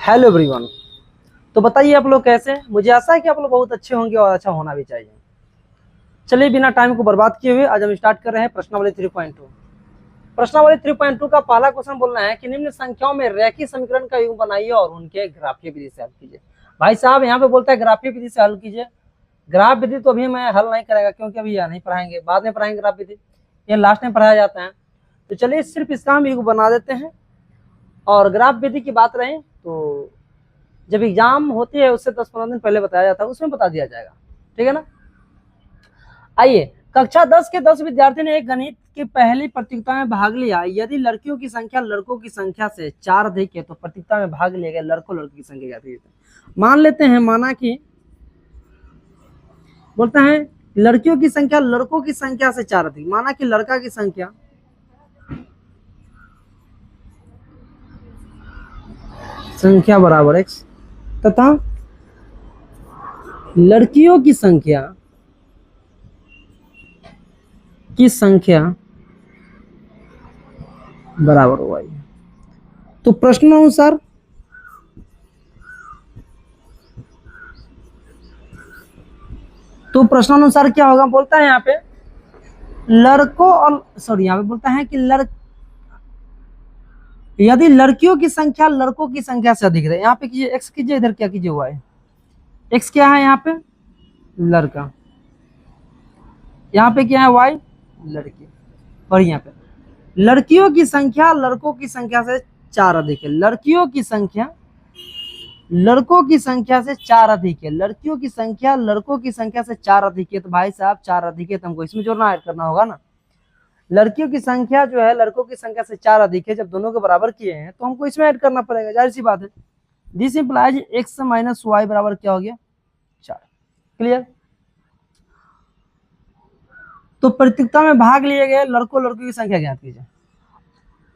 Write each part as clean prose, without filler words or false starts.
Hello everyone. तो बताइए आप लोग कैसे हैं? मुझे आशा है कि आप लोग बहुत अच्छे होंगे और अच्छा होना भी चाहिए। चलिए बिना टाइम को बर्बाद किए हुए आज हम स्टार्ट कर रहे हैं प्रश्नावली 3.2। प्रश्नावली 3.2 का पहला क्वेश्चन बोलना है कि निम्न संख्याओं में रैखिक समीकरण का युग्म बनाइए और उनके ग्राफीय विधि से हल कीजिए। भाई साहब यहाँ पे बोलता है ग्राफीय विधि से हल कीजिए। ग्राफ विधि तो अभी मैं हल नहीं करेगा क्योंकि अभी यह नहीं पढ़ाएंगे, बाद में पढ़ाएंगे ग्राफ विधि, ये लास्ट में पढ़ाया जाता है। तो चलिए सिर्फ इसका हम युग्म बना देते हैं। और ग्राफ विधि की बात रहे तो जब एग्जाम होती है उससे 10-15 दिन पहले बताया जाता है, उसमें बता दिया जाएगा, ठीक है ना। आइए, कक्षा 10 के 10 विद्यार्थी ने एक गणित की पहली प्रतियोगिता में भाग लिया। यदि लड़कियों की संख्या लड़कों की संख्या से 4 अधिक है तो प्रतियोगिता में भाग लिए गए लड़कों लड़की की संख्या क्या थी। मान लेते हैं, माना कि बोलते हैं लड़कियों की संख्या लड़कों की संख्या से 4 अधिक, माना कि लड़का की संख्या बराबर x तथा लड़कियों की संख्या बराबर y। तो प्रश्नानुसार क्या होगा, बोलता है यहाँ पे लड़कों और यहाँ पे बोलता है कि यदि लड़कियों की संख्या लड़कों की संख्या से अधिक है, यहाँ पे कीजिए x कीजिए, इधर क्या कीजिए y। x क्या है यहाँ पे लड़का, यहाँ पे क्या है y लड़की। और यहाँ पे लड़कियों की संख्या लड़कों की संख्या से 4 अधिक है, लड़कियों की संख्या लड़कों की संख्या से 4 अधिक है, लड़कियों की संख्या लड़कों की संख्या से 4 अधिक है। तो भाई साहब 4 अधिक है तो हमको इसमें जोड़ना ऐड करना होगा ना। लड़कियों की संख्या जो है लड़कों की संख्या से 4 अधिक है, जब दोनों के बराबर किए हैं तो हमको इसमें ऐड करना पड़ेगा, जाहिर सी बात है। This implies x minus Y बराबर क्या हो गया 4। क्लियर। तो प्रतियोगिता में भाग लिए गए लड़कों लड़कियों की संख्या ज्ञात कीजिए।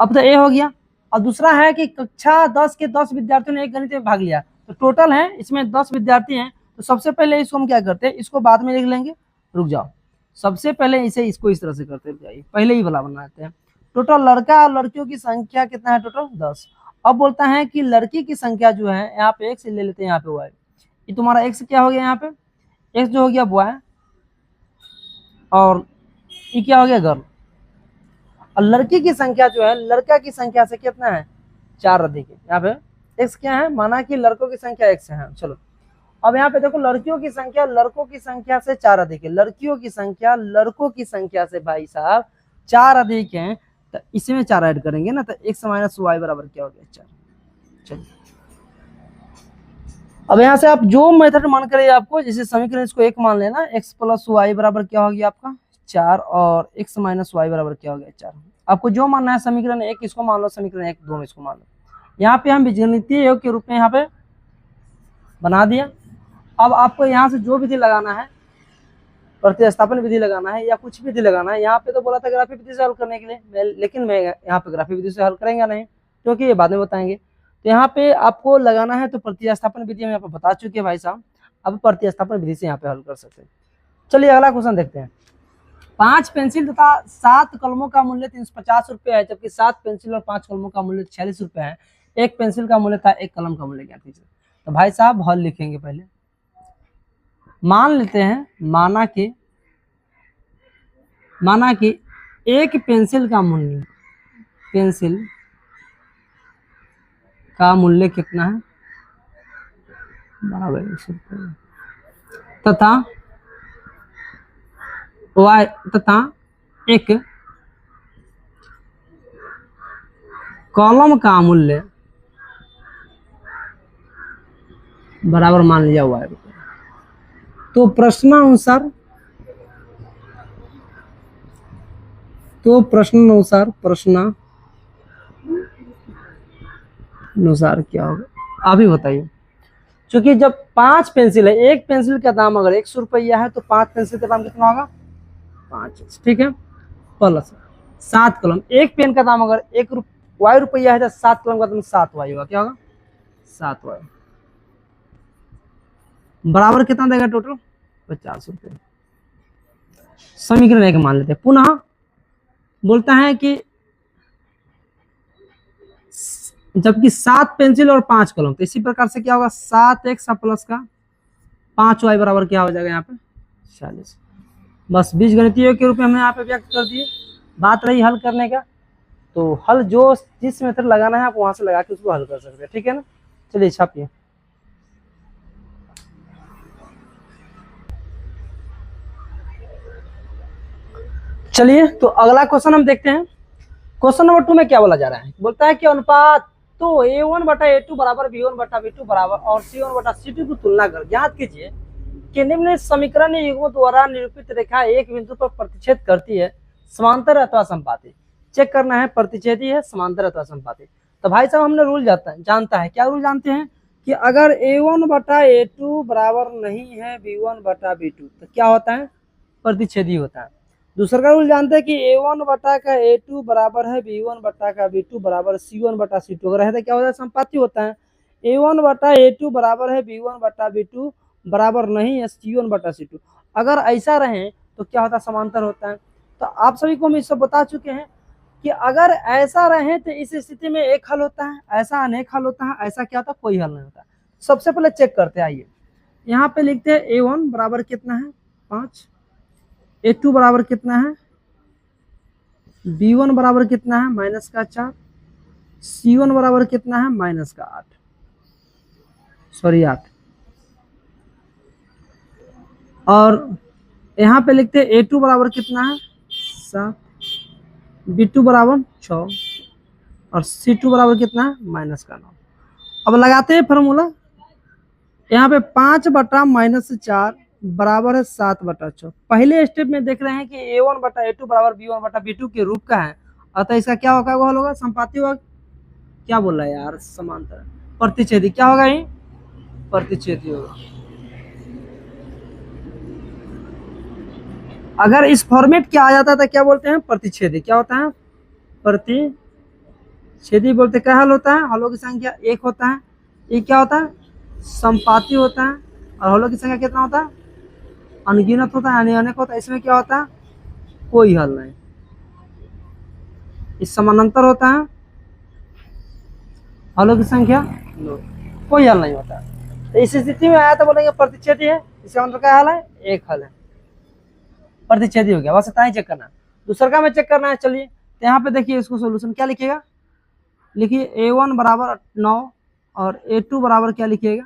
अब तो ए हो गया। और दूसरा है कि कक्षा 10 के 10 विद्यार्थियों ने एक गणित में भाग लिया। तो टोटल है इसमें 10 विद्यार्थी हैं। तो सबसे पहले इसको हम क्या करते हैं, इसको बाद में लिख लेंगे, रुक जाओ। सबसे पहले इसको इस तरह से करते जाइए, पहले ही वाला बनाते हैं। टोटल लड़का और लड़कियों की संख्या कितना है, टोटल 10। अब बोलता है कि लड़की की संख्या जो है यहाँ पे x ले लेते हैं, यहाँ पे y। ये तुम्हारा x क्या हो गया, यहाँ पे x जो हो गया बॉय और ये क्या हो गया गर्ल। और लड़की की संख्या जो है लड़का की संख्या से कितना है 4 अधिक है। यहाँ पे x क्या है, माना कि लड़कों की संख्या x है। चलो अब यहाँ पे देखो लड़कियों की संख्या लड़कों की संख्या से 4 अधिक है, लड़कियों की संख्या लड़कों की संख्या से भाई साहब 4 अधिक है। तो इसमें 4 ऐड करेंगे ना, तो x माइनस वाई बराबर क्या हो गया 4। चलिए अब यहाँ से आप जो मेथड मान करें आपको, जैसे समीकरण इसको 1 मान लेना, x प्लस वाई बराबर क्या हो गया आपका 4 और x माइनस वाई बराबर क्या हो गया 4। आपको जो मानना है समीकरण 1 इसको मान लो, समीकरण 1 2 इसको मान लो। यहाँ पे हम बीजगणितीय योग के रूप में यहाँ पे बना दिया। अब आपको यहाँ से जो विधि लगाना है, प्रतिस्थापन विधि लगाना है या कुछ विधि लगाना है, यहाँ पे तो बोला था ग्राफीय विधि से हल करने के लिए, लेकिन मैं यहाँ पे ग्राफीय विधि से हल करेंगे नहीं क्योंकि ये बाद में बताएंगे। तो यहाँ पे आपको लगाना है तो प्रतिस्थापन विधि हम यहाँ पे बता चुके हैं भाई साहब, अब प्रतिस्थापन विधि से यहाँ पे हल कर सकते हैं। चलिए अगला क्वेश्चन देखते हैं। 5 पेंसिल तथा 7 कलमों का मूल्य 350 रुपये है, जबकि 7 पेंसिल और 5 कलमों का मूल्य 46 रुपये है। एक पेंसिल का मूल्य था, एक कलम का मूल्य क्या कीजिए। तो भाई साहब हल लिखेंगे पहले। मान लेते हैं, माना कि एक पेंसिल का मूल्य कितना है बराबर 100 रुपये तथा एक कॉलम का मूल्य बराबर मान लिया हुआ है। तो प्रश्नानुसार क्या होगा आप ही बताइए। क्योंकि जब 5 पेंसिल है, एक पेंसिल का दाम अगर 100 रुपया है तो 5 पेंसिल का दाम कितना होगा 5, ठीक है, प्लस 7 कलम। एक पेन का दाम अगर 1 रुपया है तो 7 कलम का दाम 7 वाई होगा, क्या होगा 7 वाई बराबर कितना देगा टोटल 50 रुपये। समीकरण 1 मान लेते हैं। पुनः बोलता है कि जबकि 7 पेंसिल और 5 कलम, तो इसी प्रकार से क्या होगा 7x प्लस का 5y बराबर क्या हो जाएगा यहाँ पे 40। बस बीजगणितीय के रूप में हमने यहाँ पे व्यक्त कर दिए। बात रही हल करने का, तो हल जो जिस मेथड लगाना है आप वहां से लगा के उसको हल कर सकते हैं, ठीक है ना। चलिए छापिए। चलिए तो अगला क्वेश्चन हम देखते हैं। क्वेश्चन नंबर 2 में क्या बोला जा रहा है, बोलता है कि अनुपात तो a1 बटा a2 बराबर b1 बटा b2 बराबर और c1 बटा c2 की तुलना कर ज्ञात कीजिए कि निम्न समीकरण युग्मों द्वारा निरूपित रेखा एक बिंदु पर प्रतिच्छेद करती है, समांतर अथवा समपाती। चेक करना है प्रतिच्छेदी है, समांतर अथवा समपाती। तो भाई साहब हमने रूल जानता है, क्या रूल जानते हैं कि अगर a1 बटा a2 बराबर नहीं है b1 बटा b2 तो क्या होता है, प्रतिच्छेदी होता है। दूसरा का रूल जानते हैं कि a1 बटा का a2 बराबर है b1 बटा का b2 बराबर c1 बटा c2, अगर है तो क्या होता है, संपाती होता है। a1 बटा a2 बराबर है b1 बटा b2 बराबर नहीं है c1 बटा c2, अगर ऐसा रहे तो क्या होता है, समांतर होता है। तो आप सभी को हम इससे बता चुके हैं कि अगर ऐसा रहे तो इस स्थिति में एक हल होता है, ऐसा अनेक हल होता है, ऐसा क्या होता है, कोई हल नहीं होता। सबसे पहले चेक करते हैं, आइए यहाँ पे लिखते हैं a1 बराबर कितना है 5, a2 बराबर कितना है, b1 बराबर कितना है माइनस का 4, c1 बराबर कितना है माइनस का 8, सॉरी 8। और यहाँ पे लिखते हैं a2 बराबर कितना है 7, b2 बराबर 6 और c2 बराबर कितना है माइनस का 9। अब लगाते हैं फॉर्मूला, यहाँ पे 5 बटा माइनस 4 बराबर है 7 बटा 6। पहले स्टेप में देख रहे हैं कि a1 बटा a2 बराबर b1 बटा b2 के रूप का है, अतः इसका क्या होगा, वो हल होगा, संपाती होगा। क्या बोल रहा है यार, समांतर प्रतिच्छेदी, क्या होगा ये, प्रतिच्छेदी होगा। अगर इस फॉर्मेट क्या आ जाता है तो क्या बोलते हैं, प्रतिच्छेदी। क्या होता है, प्रतिच्छेदी बोलते। क्या हल होता है, हलों की संख्या 1 होता है, ये क्या होता है, संपाती होता है। और हलों की संख्या कितना होता है, अनगिनत होता है, यानी अनेक होता है। इसमें क्या होता है, कोई हल नहीं, इस समानांतर होता है, हलों की संख्या कोई हल नहीं होता। तो इस स्थिति में आया तो बोलेंगे प्रतिच्छेदी है, इसका मतलब क्या हल है, एक हल है, प्रतिच्छेदी हो गया। बस इतना ही चेक करना, दूसरा का में चेक करना है। चलिए तो यहाँ पे देखिए इसको सोल्यूशन क्या लिखिएगा, लिखिए a1 बराबर 9 और a2 बराबर क्या लिखिएगा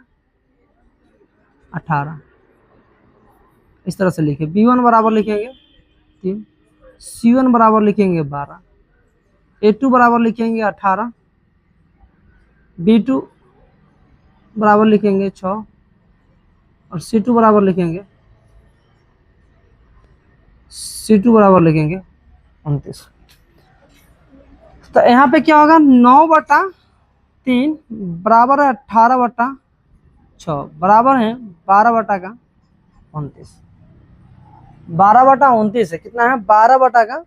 18, इस तरह से लिखिए। b1 बराबर लिखेंगे 3, c1 बराबर लिखेंगे 12, a2 बराबर लिखेंगे 18, b2 बराबर लिखेंगे 6 और c2 बराबर लिखेंगे 29। तो यहाँ पे क्या होगा, 9 बटा 3 बराबर है 18 बटा 6 बराबर है 12 बटा का 29। 12 बटा 29 है, कितना है 12 बटा का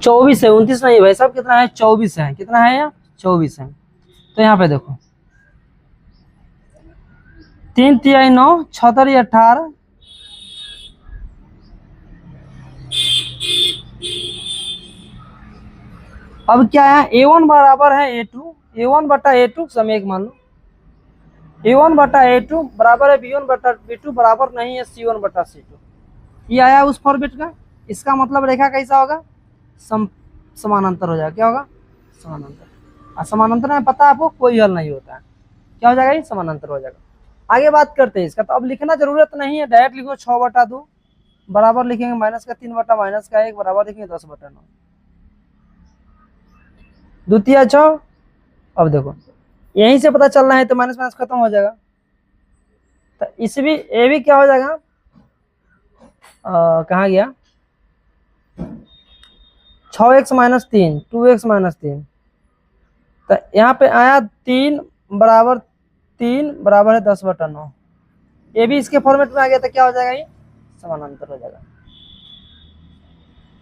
24 है, 29 नहीं भाई साहब, कितना है 24 है, कितना है यहाँ 24 है। तो यहाँ पे देखो 3 तिहाई 9 6 18, अब क्या है a1 बराबर है a2, a1 बटा a2 समय एक मान लो, a1 बटा a2 बराबर है b1 बटा b2 बराबर नहीं है c1 बटा c2। ये आया उस फॉर्मेट का, इसका मतलब रेखा कैसा होगा, समानांतर हो जाएगा। क्या होगा, समानांतर। और समानांतर में पता है आपको कोई हल नहीं होता है, क्या हो जाएगा, ये समानांतर हो जाएगा। आगे बात करते हैं इसका, तो अब लिखना जरूरत नहीं है, डायरेक्ट लिखो 6 बटा 2 बराबर लिखेंगे माइनस का 3 बटा माइनस का 1 बराबर लिखेंगे 10 बटा 9, द्वितीय 6। अब देखो यहीं से पता चलना है तो माइनस माइनस खत्म हो जाएगा, तो इस भी ये भी क्या हो जाएगा, कहाँ गया 6x माइनस 3 2x माइनस 3, तो यहाँ पे आया 3 बराबर है 10 बटा 9, ये भी इसके फॉर्मेट में आ गया, तो क्या हो जाएगा, ये समानांतर हो जाएगा।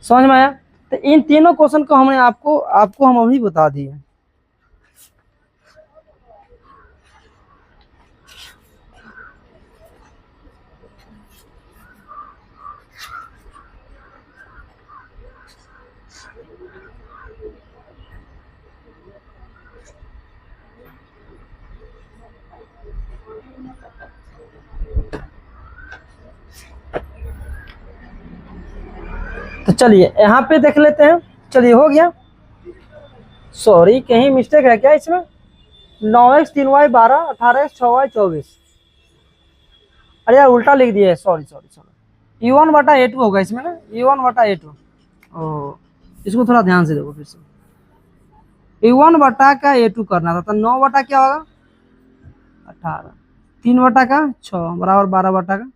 समझ में आया। तो इन तीनों क्वेश्चन को हमने आपको हम अभी बता दिए। तो चलिए यहाँ पे देख लेते हैं। चलिए हो गया, सॉरी कहीं मिस्टेक है क्या इसमें। 9x 3y 12 18x 6y 24। अरे यार उल्टा लिख दिया है, सॉरी सॉरी सॉरी। E1 बटा A2 होगा इसमें ना, E1 बटा A2। ओ इसको थोड़ा ध्यान से देखो फिर से। E1 बटा का A2 करना था, तो 9 बटा क्या होगा 18, 3 बटा का 6 बराबर 12 बटा का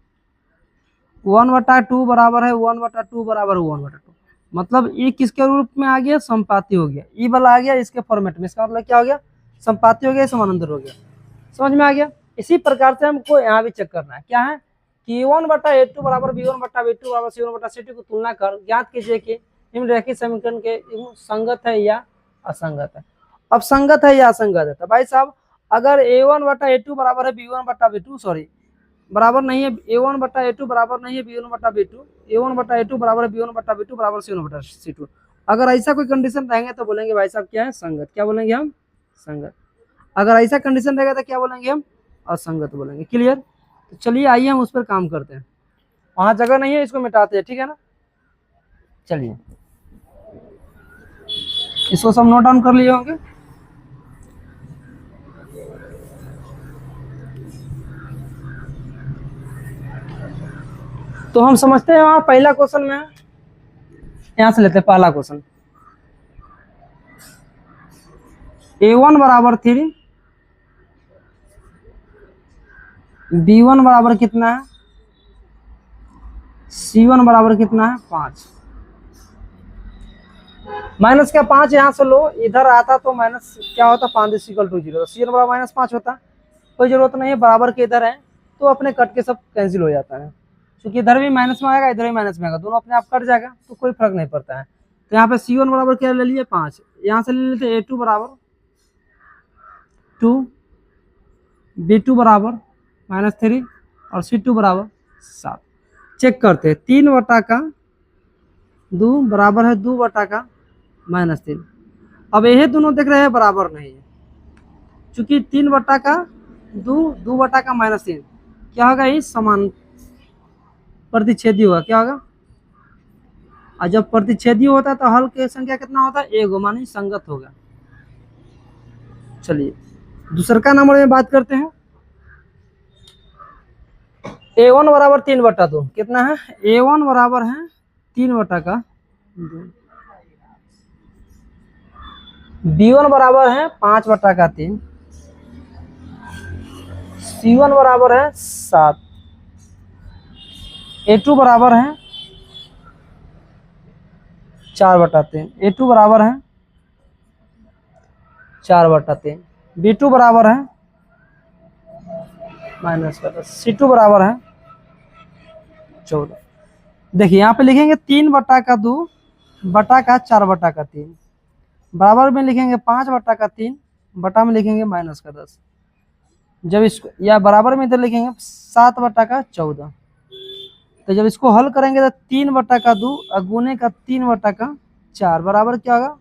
1 बटा 2 बराबर है 1 बटा 2 बराबर 1 बटा 2। मतलब ये किसके रूप में आ गया, संपाती हो गया। ई वाला आ गया इसके फॉर्मेट में, इसका मतलब क्या हो गया, संपाती हो गया, समानांतर हो गया। समझ में आ गया। इसी प्रकार से हमको यहाँ भी चेक करना है, क्या है कि A1 बटा A2 बराबर B1 बटा B2 बराबर C1 बटा C2 को तुलना कर ज्ञात कीजिए कि निम्नलिखित समीकरण के संगत है या असंगत है। अब संगत है या असंगत है, तो भाई साहब अगर A1 बटा A2 बराबर है B1 बटा B2, सॉरी बराबर नहीं है A1 बटा A2 बराबर नहीं है B1 बटा B2, A1 बटा A2 बराबर है B1 बटा B2 बराबर C1 बटा C2, अगर ऐसा कोई कंडीशन रहेंगे तो बोलेंगे भाई साहब क्या है, संगत। क्या बोलेंगे हम, संगत। अगर ऐसा कंडीशन रहेगा तो क्या बोलेंगे हम, असंगत बोलेंगे। क्लियर। तो चलिए आइए हम उस पर काम करते हैं। वहां जगह नहीं है, इसको मिटाते हैं, ठीक है ना। चलिए इसको सब नोट डाउन कर लिए होंगे। तो हम समझते हैं वहां पहला क्वेश्चन में, यहां से लेते हैं पहला क्वेश्चन। A1 बराबर 3, B1 बराबर कितना है, C1 बराबर कितना है 5। माइनस का 5 यहाँ से लो, इधर आता तो माइनस क्या होता 5 इक्वल टू 0, C1 बराबर -5 होता। कोई जरूरत नहीं है, बराबर के इधर है तो अपने कट के सब कैंसिल हो जाता है, क्योंकि इधर भी माइनस में आएगा इधर भी माइनस में आएगा, दोनों अपने आप कट जाएगा तो कोई फर्क नहीं पड़ता है। तो यहाँ पे C1 बराबर क्या ले लिए 5, यहाँ से ले लेते A2 बराबर 2, B2 बराबर -3 और C2 बराबर 7। चेक करते हैं, 3 बटा का 2 बराबर है 2 बटा का -3। अब ये दोनों देख रहे हैं बराबर नहीं है, चूंकि 3 बटा का 2 बटा का -3 क्या होगा, ये समान प्रतिच्छेदी होगा। क्या होगा, और जब प्रतिच्छेदी होता है तो हल की संख्या कितना होता है, एगो, मानी संगत होगा। चलिए दूसर का नंबर में बात करते हैं। A1 बराबर 3 बटा 2 कितना है, A1 बराबर है 3 बटा का 2, B1 बराबर है 5 बटा का 3, C1 बराबर है 7, A2 बराबर है 4 बटा 3, A2 बराबर है 4 बटा 3, B2 बराबर है -10, C2 बराबर है 14। देखिए यहाँ पे लिखेंगे 3 बटा का 2 बटा का 4 बटा का 3, बराबर में लिखेंगे 5 बटा का 3, बटा में लिखेंगे -10। जब इसको या बराबर में इधर लिखेंगे 7 बटा का 14। तो जब इसको हल करेंगे तो 3 बटा का 2 गुने का 3 बटा का 4 बराबर क्या होगा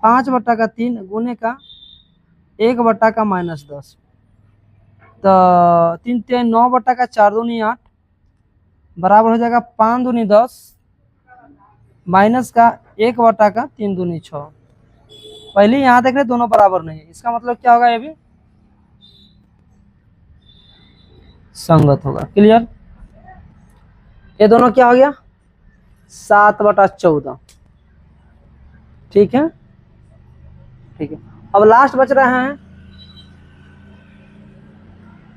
5 बटा का 3 गुने का 1 बटा का -10। तो 3 3 9 बटा का 4 दूनी 8 बराबर हो जाएगा 5 दूनी 10 माइनस का 1 बटा का 3 दूनी 6। पहले यहाँ देख रहे दोनों बराबर नहीं है, इसका मतलब क्या होगा, ये भी संगत होगा। क्लियर। ये दोनों क्या हो गया 7 बटा 14। ठीक है, ठीक है। अब लास्ट बच रहे हैं,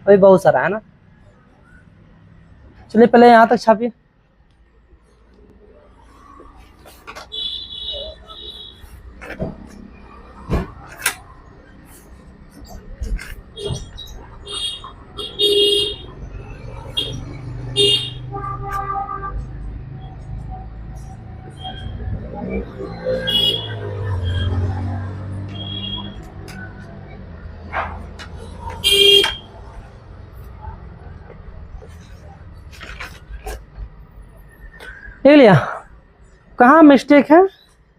अभी बहुत सारा है ना। चलिए पहले यहां तक छापिए। देख लिया कहाँ मिस्टेक है,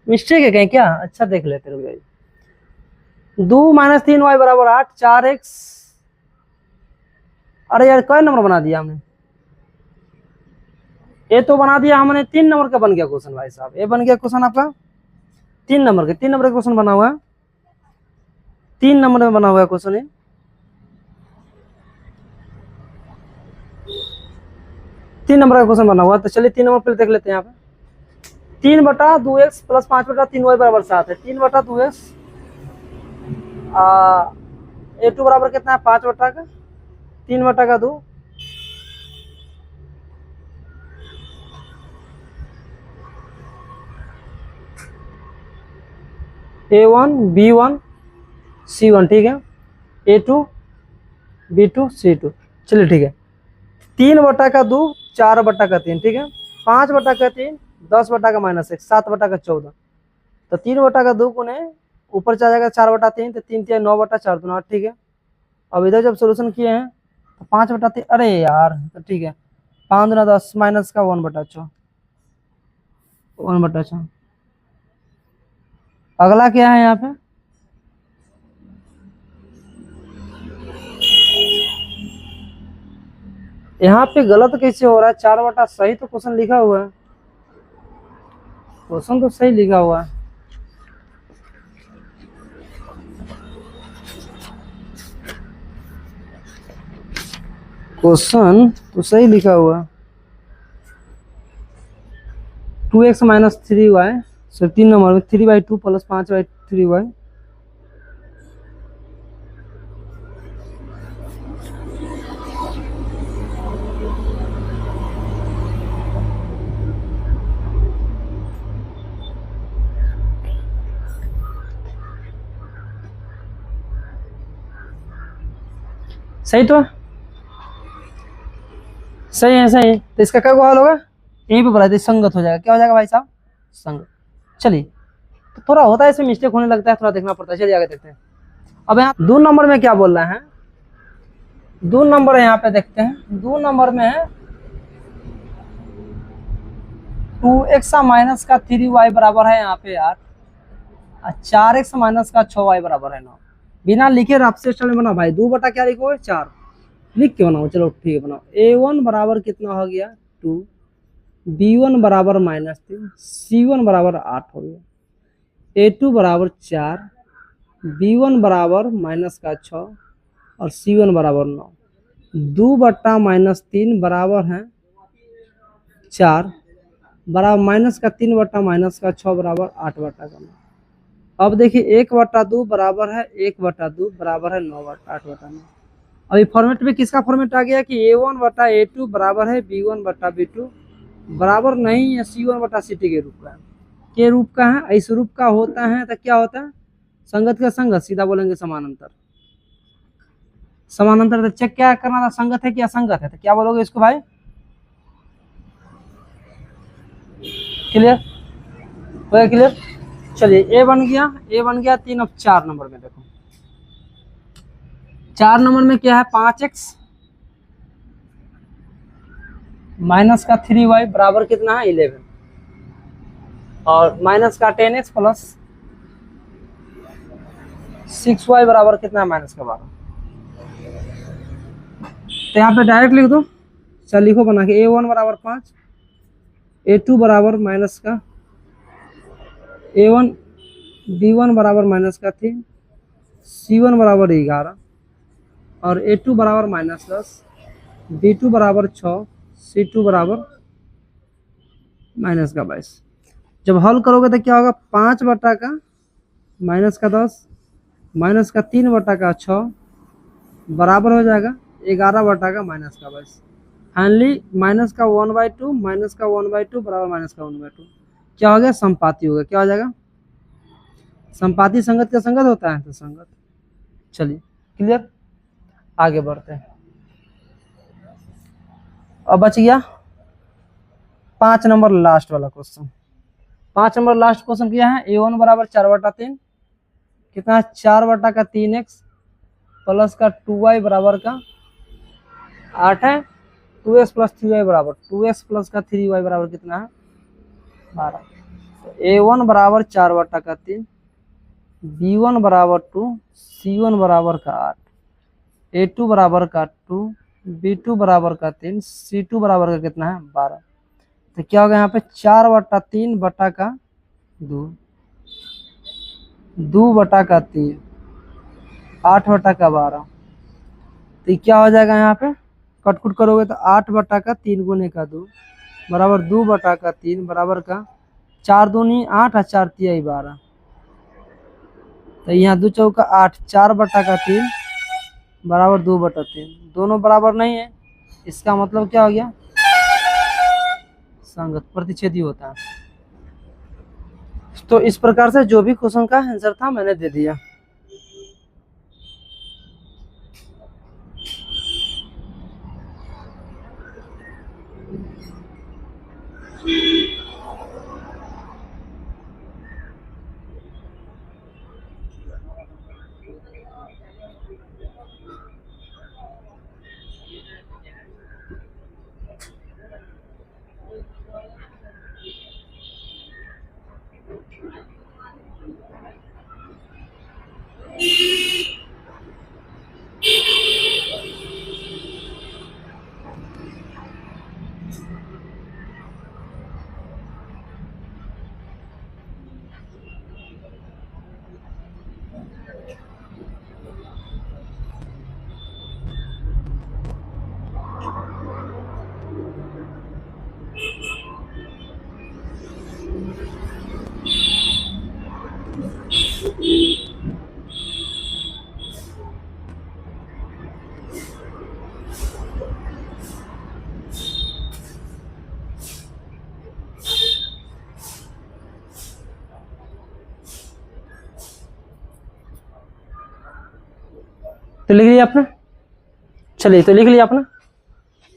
मिस्टेक है कहीं क्या, अच्छा देख लेते हैं। 2 - 3y बराबर 8, 4x, अरे यार कई नंबर बना दिया हमने, ये तो बना दिया हमने, 3 नंबर का बन गया क्वेश्चन भाई साहब, ये बन गया क्वेश्चन आपका 3 नंबर का क्वेश्चन बना हुआ है, 3 नंबर में बना हुआ है क्वेश्चन ये। तीन नंबर का क्वेश्चन बना हुआ, तो चलिए 3 नंबर पहले देख लेते हैं यहाँ पे। 3/2x प्लस 5/3y बराबर 7 है। 3/2x A2 बराबर कितना है, 5/का 3/2 A1 B1 C1, ठीक है, A2 B2 C2। चलिए ठीक है, 3/2 4/3, ठीक है, 5/3 10/-1 7/14। तो 3/2 को ने ऊपर चला जाएगा 4/3, तो 3 9/4 2 8, ठीक है। अब इधर जब सोल्यूशन किए हैं तो 5/3, अरे यार तो ठीक है, 5 दूना 10 माइनस का 1/4 1/4। अगला क्या है यहाँ पे, यहाँ पे गलत कैसे हो रहा है, 4/, सही तो क्वेश्चन लिखा हुआ है, क्वेश्चन तो सही लिखा हुआ है, क्वेश्चन तो सही लिखा हुआ है। 2x minus 3y, sir 3 number में 3/2 प्लस 5/3y। सही तो है, सही है, सही है। तो इसका क्या हल होगा, यहीं पे बोला था संगत हो जाएगा, क्या हो जाएगा भाई साहब, संगत। चलिए, तो थोड़ा होता है इसमें मिस्टेक होने लगता है, थोड़ा देखना पड़ता है। चलिए आगे देखते हैं। अब यहाँ 2 नंबर में क्या बोल रहा है, 2 नंबर यहाँ पे देखते हैं। 2 नंबर में है 2x माइनस का 3y बराबर है यहाँ पे 8, 4x माइनस का 6y बराबर है 9। बिना लिखे आपसे स्टाइल में बनाओ भाई, 2 क्या लिखो 4 लिख के बनाओ। चलो ठीक है, बनाओ। A1 बराबर कितना हो गया 2, B1 बराबर -3, C1 बराबर 8 हो गया, A2 बराबर 4, B1 बराबर -6 और C1 बराबर 9। 2/-3 बराबर है 4, बराबर -3/-6 बराबर 8/9। अब देखिए 1/2 बराबर है 1/2 बराबर है 9/8/9। अभी फॉर्मेट में किसका फॉर्मेट आ गया कि A1/A2 बराबर है B1/B2 बराबर नहीं है C1/CT के रूप का, के रूप का है। इस रूप का होता है तो क्या होता है, संगत का संगत, सीधा बोलेंगे समानांतर। समानांतर तो चेक क्या करना था, संगत है कि असंगत है, तो क्या बोलोगे इसको भाई, क्लियर हो गया, क्लियर। चलिए ए बन गया 3। अब 4 नंबर में देखो, 4 नंबर में क्या है, 5x माइनस का 3y बराबर कितना है 11, और माइनस का 10x प्लस 6y बराबर कितना है -12। तो यहाँ पे डायरेक्ट लिख दो, चल लिखो बना के। A1 बराबर 5, A2 बराबर माइनस का A1, B1 बराबर -3, C1 बराबर 11 और A2 बराबर -10, B2 बराबर 6, C2 बराबर -22। जब हल करोगे तो क्या होगा, 5/10 -3/6 बराबर हो जाएगा 11/-22। फाइनली -1/2 बराबर -1/2 क्या हो गया, संपाती हो गया। क्या हो जाएगा, संपाती संगत का संगत होता है, तो संगत। चलिए क्लियर, आगे बढ़ते हैं। अब बच गया 5 नंबर लास्ट वाला क्वेश्चन। 5 नंबर लास्ट क्वेश्चन क्या है, A1 बराबर 4/3 कितना, 4/3x प्लस का 2y बराबर का 8 है, 2x प्लस 3y बराबर 2x प्लस का 3y बराबर कितना है 12। A1 बराबर 4/3, B1 बराबर 2, C1 बराबर का 8, A2 बराबर का 2, B2 बराबर का 3, C2 बराबर का कितना है 12। तो क्या होगा यहाँ पे 4/3/2, 2/3, 8/12। तो ये क्या हो जाएगा यहाँ पे, कटकुट करोगे तो 8/3 गुने का 2 बराबर 2/3 बराबर का 4 दूनी 8 और 4 तिया 12। तो यहाँ 2 चौका 8, 4/3 बराबर 2/3, दोनों बराबर नहीं है, इसका मतलब क्या हो गया, संगत प्रतिच्छेदी होता है। तो इस प्रकार से जो भी क्वेश्चन का आंसर था मैंने दे दिया। तो लिख लिया आपने, चलिए तो लिख लिया आपने,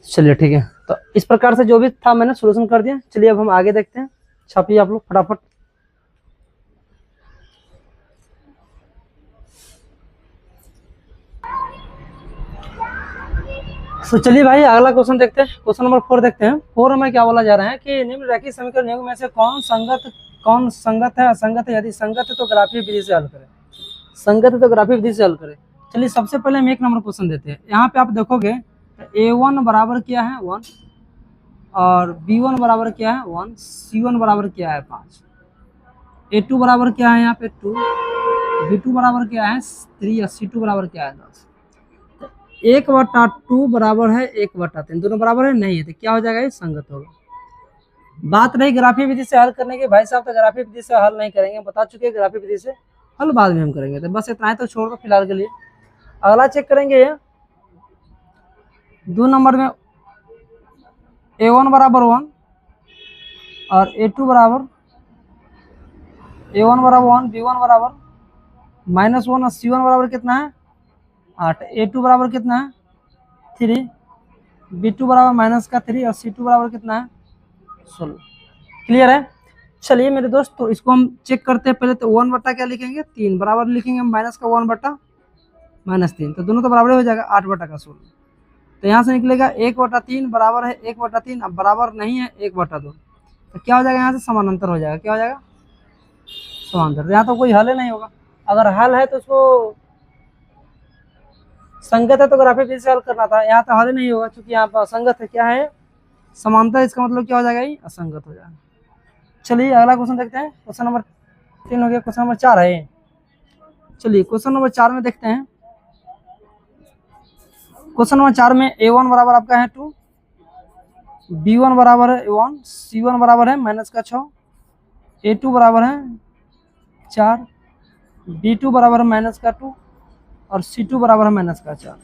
चलिए ठीक है। तो इस प्रकार से जो भी था मैंने सोल्यूशन कर दिया। चलिए अब हम आगे देखते हैं, छापिए आप लोग फटाफट। तो चलिए भाई अगला क्वेश्चन देखते हैं, क्वेश्चन नंबर 4 देखते हैं। 4 में क्या बोला जा रहा है कि निम्नलिखित समीकरण में से कौन संगत है, असंगत है, यदि संगत है तो ग्राफीय विधि से हल करें, संगत है तो ग्राफीय विधि से हल करें। चलिए सबसे पहले हम 1 नंबर क्वेश्चन देते हैं। यहाँ पे आप देखोगे A1 बराबर क्या है 1 और B1 बराबर क्या है 1, C1 बराबर क्या है 5, A2 बराबर क्या है यहाँ पे 2, B2 बराबर क्या है 3 और C2 बराबर क्या है 10। 1/2 बराबर है 1/3, दोनों बराबर है नहीं है, तो क्या हो जाएगा, ये संगत होगा। बात रही ग्राफीय विधि से हल करने की, भाई साहब तो ग्राफीय विधि से हल नहीं करेंगे, बता चुके हैं ग्राफीय विधि से हल बाद में हम करेंगे। तो बस इतना है, तो छोड़ दो फिलहाल के लिए। अगला चेक करेंगे 2 नंबर में A1 बराबर 1 और A2 बराबर, A1 बराबर 1, B1 बराबर -1 और C1 बराबर कितना है 8, A2 बराबर कितना है 3, B2 बराबर -3 और C2 बराबर कितना है 16। क्लियर है। चलिए मेरे दोस्त, तो इसको हम चेक करते हैं। पहले तो 1 बट्टा क्या लिखेंगे 3 बराबर लिखेंगे, माइनस का 1 बट्टा -3, तो दोनों तो बराबर हो जाएगा 8 बट्टा का 16। तो यहाँ से निकलेगा 1/3 बराबर है 1/3, अब बराबर नहीं है 1/2, तो क्या हो जाएगा यहाँ से समानांतर हो जाएगा। क्या हो जाएगा, समांतर। यहाँ तो कोई हल ही नहीं होगा, अगर हल है तो उसको संगत है तो ग्राफीय विधि से हल करना था, यहाँ तो हल ही नहीं होगा क्योंकि यहाँ पर असंगत है। क्या है, समांतर, इसका मतलब क्या हो जाएगा, ये असंगत हो जाएगा। चलिए अगला क्वेश्चन देखते हैं। क्वेश्चन नंबर 3 हो गया, क्वेश्चन नंबर 4 है। चलिए क्वेश्चन नंबर 4 में देखते हैं। क्वेश्चन नंबर 4 में A1 बराबर आपका है 2, B1 बराबर है 1, C1 बराबर है -6, A2 बराबर है 4, B2 बराबर है -2 और C2 बराबर है -4।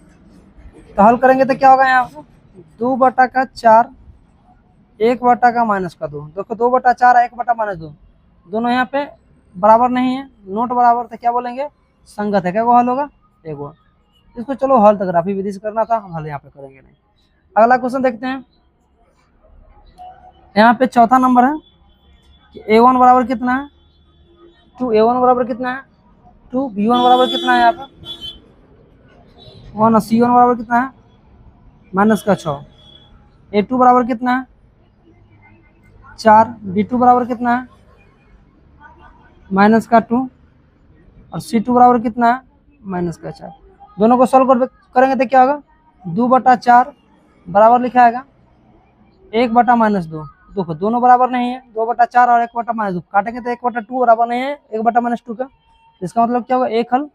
तो हल करेंगे तो क्या होगा, यहाँ पर 2/4, 1/2। देखो 2/4 1/2, दोनों यहाँ पे बराबर नहीं है, नोट बराबर, तो क्या बोलेंगे, संगत है। क्या हल होगा, एक वो। इसको चलो हल तो ग्राफीय विधि से करना था, हम हल यहाँ पे करेंगे नहीं। अगला क्वेश्चन देखते हैं। यहाँ पे चौथा नंबर है कि A1 बराबर कितना है 2, A1 बराबर कितना है 2, B1 बराबर कितना है यहाँ पे 1 और C1 बराबर कितना है -6, A2 बराबर कितना है 4, B2 बराबर कितना है -2 और C2 बराबर कितना है -4। दोनों को सॉल्व करेंगे तो क्या होगा, 2/4 बराबर लिखा आएगा 1/-2, देखो दोनों बराबर नहीं है, 2/4 और 1/-2 काटेंगे तो 1/2 बराबर नहीं है 1/-2 का। इसका मतलब क्या होगा, एक हल।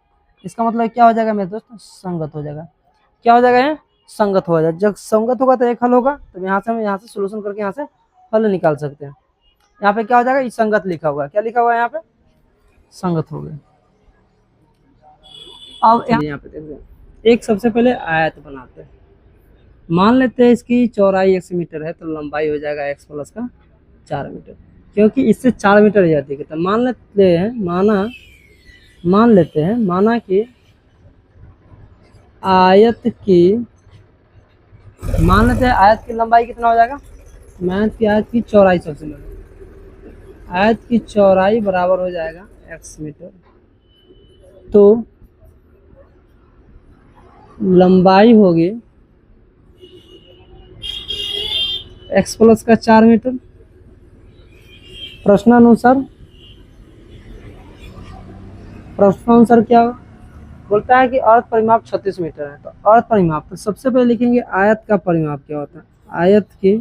इसका मतलब क्या हो जाएगा मेरे दोस्त, संगत हो जाएगा। क्या हो जाएगा, ये संगत हो जाएगा। जब संगत होगा तो एक हल होगा, तो यहाँ से हम यहाँ से सोल्यूशन करके यहाँ से हल निकाल सकते हैं। यहाँ पे क्या हो जाएगा, ये संगत लिखा हुआ है। क्या लिखा हुआ है यहाँ पे, संगत हो गया। अब यहाँ पे देखते हैं, एक सबसे पहले आयत बनाते हैं। मान लेते हैं इसकी चौड़ाई 1 मीटर है, तो लंबाई हो जाएगा x प्लस का 4 मीटर, क्योंकि इससे 4 मीटर ही जाती है। तो मान लेते हैं माना कि आयत की लंबाई कितना हो जाएगा, आयत की चौड़ाई सबसे पहले, आयत की चौड़ाई बराबर हो जाएगा x मीटर, तो लंबाई होगी x प्लस का 4 मीटर। प्रश्नानुसार क्या होगा, बोलता है कि अर्थ परिमाप 36 मीटर है। तो अर्थ परिमाप, तो सबसे पहले लिखेंगे आयत का परिमाप क्या होता है। आयत के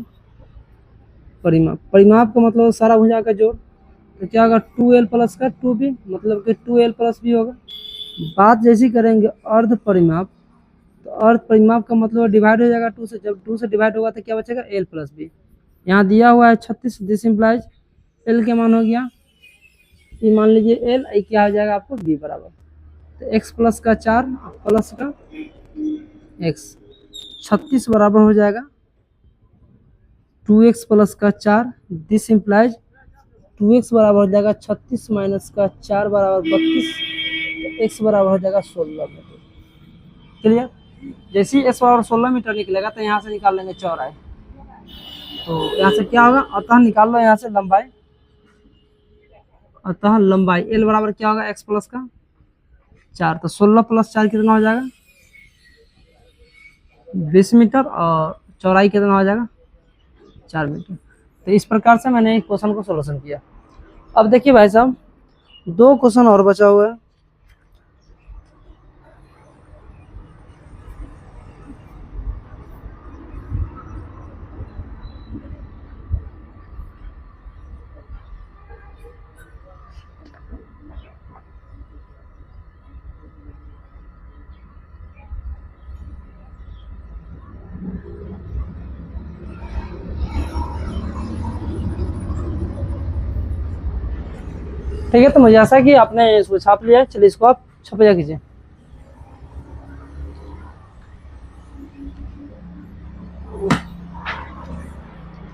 परिमाप का मतलब सारा भुजा का जोड़, तो क्या होगा 2l प्लस का 2b, मतलब कि 2l प्लस b होगा। बात जैसी करेंगे अर्ध परिमाप, तो अर्ध परिमाप का मतलब डिवाइड हो जाएगा 2 से। जब 2 से डिवाइड होगा तो क्या बचेगा, l प्लस बी। यहाँ दिया हुआ है 36, दिस इम्प्लाइज l के मान हो गया, ये मान लीजिए l, क्या हो जाएगा आपको b बराबर, तो x प्लस का 4 प्लस का x, 36 बराबर हो जाएगा 2x प्लस का 4, दिस इम्प्लाइज 2x बराबर हो जाएगा 36 माइनस का 4 बराबर 32, तो x बराबर हो जाएगा 16 मीटर। क्लियर। जैसे ही x बराबर 16 मीटर निकलेगा तो यहाँ से निकाल लेंगे चौड़ाई। तो यहाँ से क्या होगा, अतः निकाल लो यहाँ से लंबाई, अतः लंबाई l बराबर क्या होगा, x प्लस का 4, तो 16 प्लस 4 कितना हो जाएगा 20 मीटर, और चौड़ाई कितना हो जाएगा 4 मीटर। तो इस प्रकार से मैंने एक क्वेश्चन को सोल्यूशन किया। अब देखिए भाई साहब, 2 क्वेश्चन और बचा हुआ है। ठीक है, तो मुझे आशा है कि आपने इसको छाप लिया है। चलिए इसको आप छपैया कीजिए।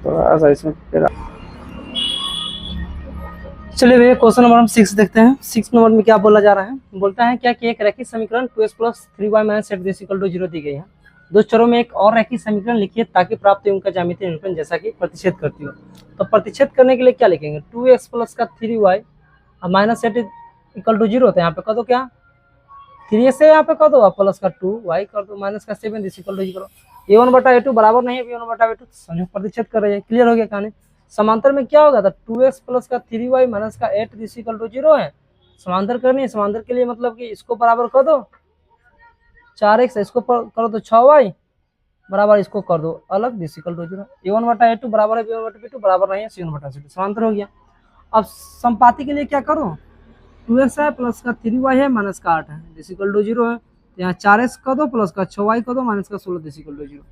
थोड़ा सा इसमें चलिए भैया, क्वेश्चन नंबर हम 6 देखते हैं। 6 नंबर में क्या बोला जा रहा है, बोलता है क्या कि एक रैखिक समीकरण 2x plus 3y minus z 0 दी गई है। 2 चरों में एक और रैखिक समीकरण लिखिए ताकि प्राप्त उनका ज्यामितीय निरूपण जैसा कि प्रतिच्छेद करती हो। तो प्रतिच्छेद करने के लिए क्या लिखेंगे, 2x प्लस का 3y माइनस z 0 होता है। यहाँ पे कर दो क्या, 3x से यहाँ पे कर दो, प्लस का 2y कर दो, माइनस का 7 0 a1/a2 बराबर नहीं है b1/a2, संयोग प्रतिच्छेद कर रही है। क्लियर हो गया कहानी। समांतर में क्या होगा, 2x प्लस का 3y माइनस का 8 0 है। समांतर करनी है, समांतर के लिए मतलब कि इसको बराबर कर दो 4x, इसको करो तो 6y बराबर, इसको कर दो अलग, 0 a1/a2 बराबर है b1/b2 बराबर नहीं है c1/c2, समांतर हो गया। अब संपाति के लिए क्या करो, 2x है प्लस का 3y है माइनस का 8 है 0 है, तो यहाँ 4x कर दो प्लस का 6y कर दो माइनस का 16 0,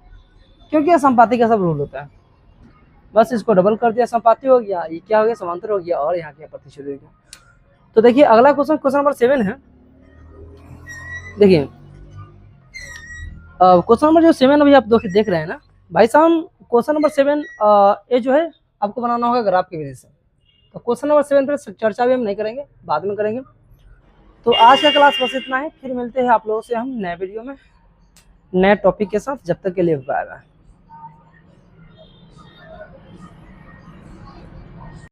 क्योंकि यह संपाति का सब रूल होता है। बस इसको डबल कर दिया, संपाति हो गया, ये क्या हो गया, समांतर हो गया, और यहाँ क्या प्रतिच्छेद हो गया। तो देखिए अगला क्वेश्चन, क्वेश्चन नंबर 7 है। देखिए क्वेश्चन नंबर जो 7 अभी आप देख रहे हैं ना भाई साहब, क्वेश्चन नंबर 7 ये जो है आपको बनाना होगा ग्राफ की वजह से। तो क्वेश्चन नंबर 7 पर चर्चा भी हम नहीं करेंगे, बाद में करेंगे। तो आज का क्लास बस इतना है, फिर मिलते हैं आप लोगों से हम नए वीडियो में नए टॉपिक के साथ। जब तक के लिए बाय बाय।